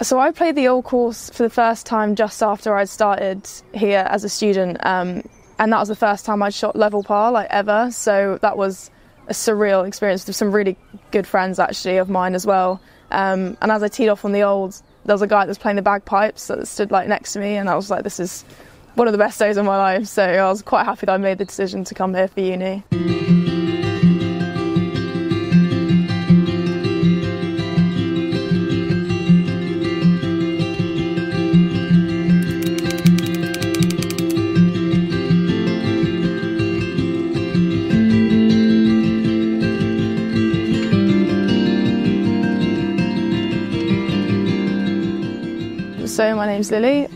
So I played the old course for the first time just after I'd started here as a student, and that was the first time I'd shot level par like ever, so that was a surreal experience with some really good friends actually of mine as well. And as I teed off on the old, there was a guy that was playing the bagpipes that stood like next to me, and I was like, this is one of the best days of my life, so I was quite happy that I made the decision to come here for uni. So my name's Lily,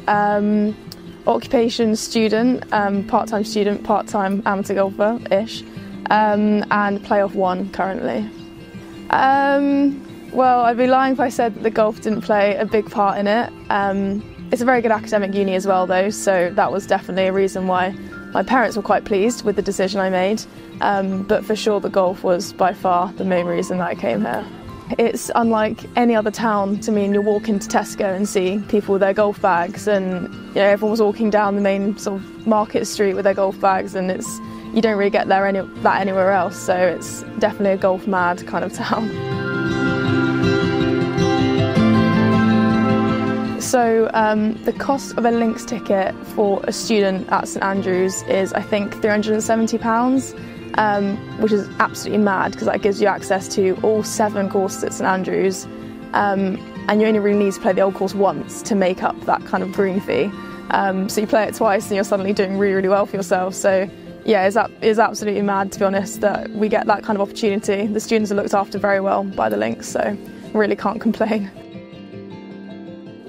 occupation student, part-time student, part-time amateur golfer-ish, and playoff 1 currently. Well, I'd be lying if I said that the golf didn't play a big part in it. It's a very good academic uni as well though, so that was definitely a reason why my parents were quite pleased with the decision I made, but for sure the golf was by far the main reason that I came here. It's unlike any other town to me, and you'll walk into Tesco and see people with their golf bags, and you know, everyone's walking down the main sort of market street with their golf bags, and you don't really get that anywhere else, so it's definitely a golf mad kind of town. So the cost of a links ticket for a student at St Andrews is I think £370. Which is absolutely mad because that gives you access to all 7 courses at St Andrews, and you only really need to play the old course once to make up that kind of green fee. So you play it twice and you're suddenly doing really, really well for yourself. So yeah, it's absolutely mad, to be honest, that we get that kind of opportunity. The students are looked after very well by the links, so really can't complain.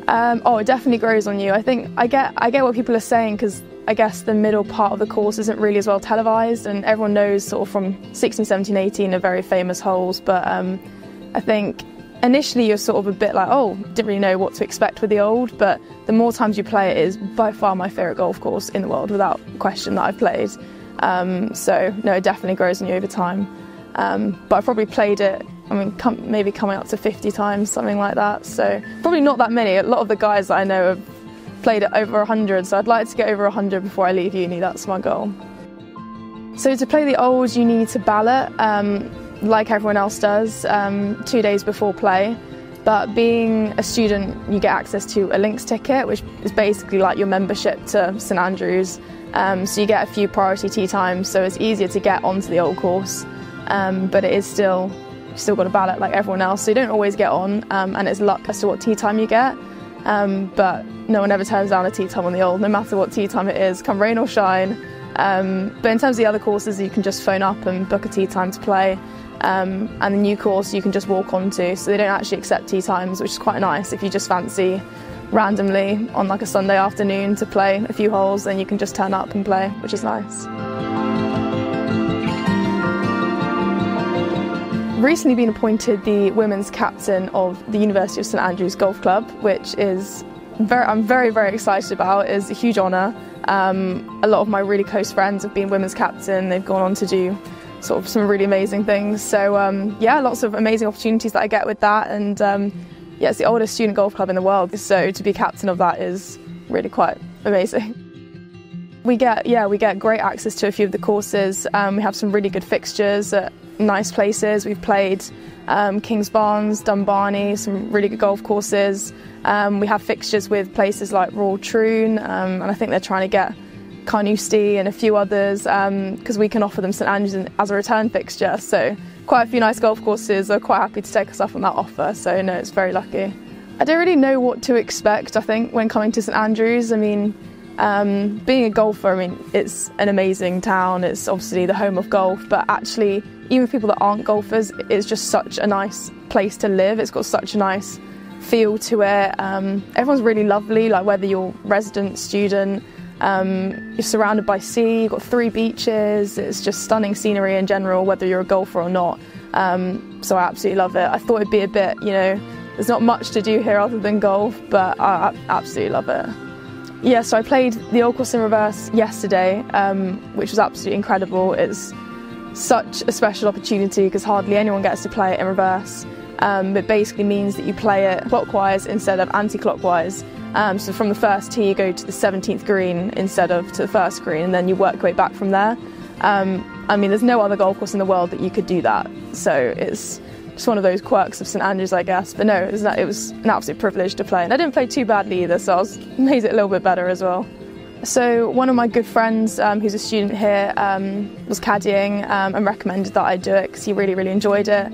Oh, it definitely grows on you. I think I get what people are saying, because I guess the middle part of the course isn't really as well televised, and everyone knows sort of from 16, 17, 18 are very famous holes, but I think initially you're sort of a bit like, oh, didn't really know what to expect with the old, but the more times you play it is by far my favourite golf course in the world, without question, that I've played. So no, it definitely grows on you over time. But I've probably played it, I mean, maybe coming up to 50 times, something like that, so probably not that many. A lot of the guys that I know have played it over 100, so I'd like to get over 100 before I leave uni. That's my goal. So to play the old, you need to ballot, like everyone else does, 2 days before play. But being a student, you get access to a links ticket, which is basically like your membership to St Andrews. So you get a few priority tee times, so it's easier to get onto the old course. But it is you've still got to ballot like everyone else, so you don't always get on, and it's luck as to what tee time you get. But no one ever turns down a tee time on the old, no matter what tee time it is, come rain or shine. But in terms of the other courses, you can just phone up and book a tee time to play. And the new course you can just walk onto, so they don't actually accept tee times, which is quite nice. If you just fancy randomly on like a Sunday afternoon to play a few holes, then you can just turn up and play, which is nice. Recently been appointed the women's captain of the University of St Andrews Golf Club, which is I'm very, very excited about. It's a huge honour. A lot of my really close friends have been women's captain. They've gone on to do sort of some really amazing things. So yeah, lots of amazing opportunities that I get with that, and yeah, it's the oldest student golf club in the world, so to be captain of that is really quite amazing. We get great access to a few of the courses. We have some really good fixtures at nice places. We've played Kings Barnes, Dumbarnie, some really good golf courses. We have fixtures with places like Royal Troon, and I think they're trying to get Carnoustie and a few others, because we can offer them St Andrews as a return fixture. So quite a few nice golf courses are quite happy to take us up on that offer, so no, it's very lucky. I don't really know what to expect, I think, when coming to St Andrews. I mean, being a golfer, I mean, it's an amazing town, it's obviously the home of golf, but actually, even for people that aren't golfers, it's just such a nice place to live. It's got such a nice feel to it. Everyone's really lovely, like whether you're resident, student, you're surrounded by sea, you've got 3 beaches, it's just stunning scenery in general, whether you're a golfer or not. So I absolutely love it. I thought it'd be a bit, you know, there's not much to do here other than golf, but I absolutely love it. Yeah, so I played the Old Course in reverse yesterday, which was absolutely incredible. It's such a special opportunity because hardly anyone gets to play it in reverse. It basically means that you play it clockwise instead of anti-clockwise. So from the first tee you go to the 17th green instead of to the first green, and then you work your way back from there. I mean, there's no other golf course in the world that you could do that, so it's just one of those quirks of St Andrews, I guess. But no, it was an absolute privilege to play, and I didn't play too badly either, so I made it a little bit better as well. So one of my good friends who's a student here was caddying and recommended that I do it because he really, really enjoyed it.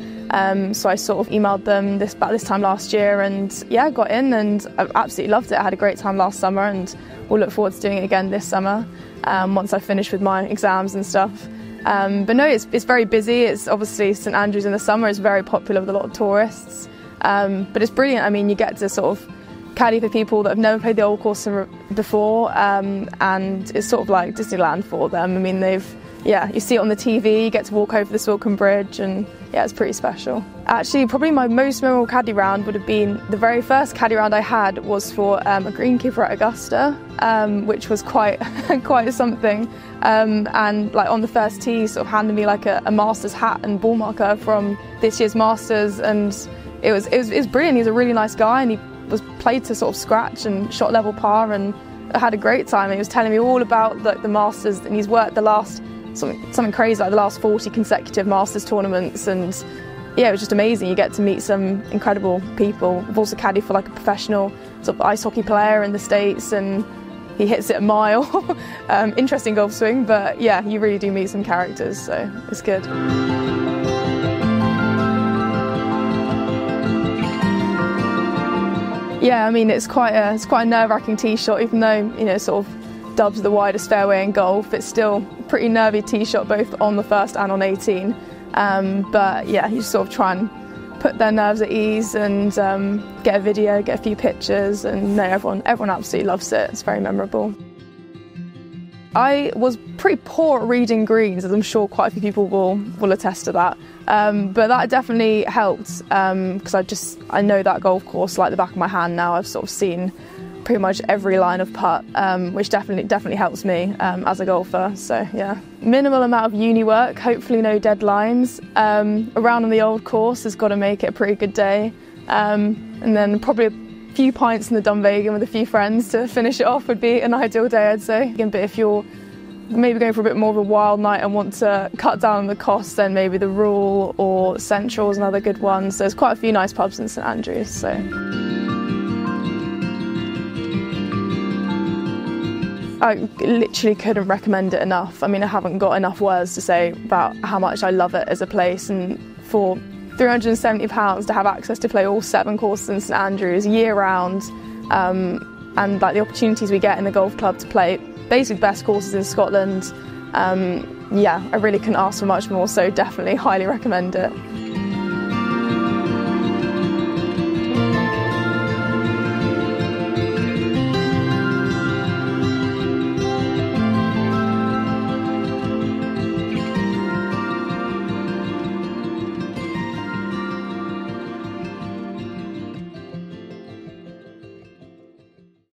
So I sort of emailed them about this time last year, and yeah, got in, and I absolutely loved it. I had a great time last summer, and we'll look forward to doing it again this summer once I finish with my exams and stuff. But no, it's very busy. It's obviously St Andrews in the summer is very popular with a lot of tourists, but it's brilliant. I mean, you get to sort of caddy for people that have never played the old course before, and it's sort of like Disneyland for them. I mean, you see it on the TV, you get to walk over the Swilcan Bridge, and yeah, it's pretty special. Actually, probably my most memorable caddy round would have been the very first caddy round I had was for a greenkeeper at Augusta, which was quite something. And like on the first tee, sort of handed me like a Masters hat and ball marker from this year's Masters, and it was brilliant. He was a really nice guy, and he was played to sort of scratch and shot level par, and I had a great time. And he was telling me all about the Masters, and he's worked the last something crazy like the last 40 consecutive Masters tournaments, and yeah, it was just amazing. You get to meet some incredible people. I've also caddied for like a professional sort of ice hockey player in the States, and he hits it a mile. Interesting golf swing, but yeah, you really do meet some characters, so it's good. Yeah, I mean, it's quite a nerve-wracking tee shot, even though, you know, sort of dubbed the widest fairway in golf. It's still a pretty nervy tee shot both on the first and on 18. But yeah, you sort of try and put their nerves at ease and get a video, get a few pictures, and no, everyone absolutely loves it. It's very memorable. I was pretty poor at reading greens, as I'm sure quite a few people will attest to that. But that definitely helped because I know that golf course like the back of my hand now. I've sort of seen pretty much every line of putt, which definitely helps me as a golfer. So yeah, minimal amount of uni work, hopefully no deadlines. A round on the old course has got to make it a pretty good day, and then probably a few pints in the Dunvegan with a few friends to finish it off would be an ideal day, I'd say. But if you're maybe going for a bit more of a wild night and want to cut down on the costs, then maybe the Rule or Central is another good one. So there's quite a few nice pubs in St Andrews. So. I literally couldn't recommend it enough. I mean, I haven't got enough words to say about how much I love it as a place, and for £370 to have access to play all 7 courses in St Andrews year round, and like the opportunities we get in the golf club to play basically the best courses in Scotland, yeah, I really couldn't ask for much more, so definitely highly recommend it.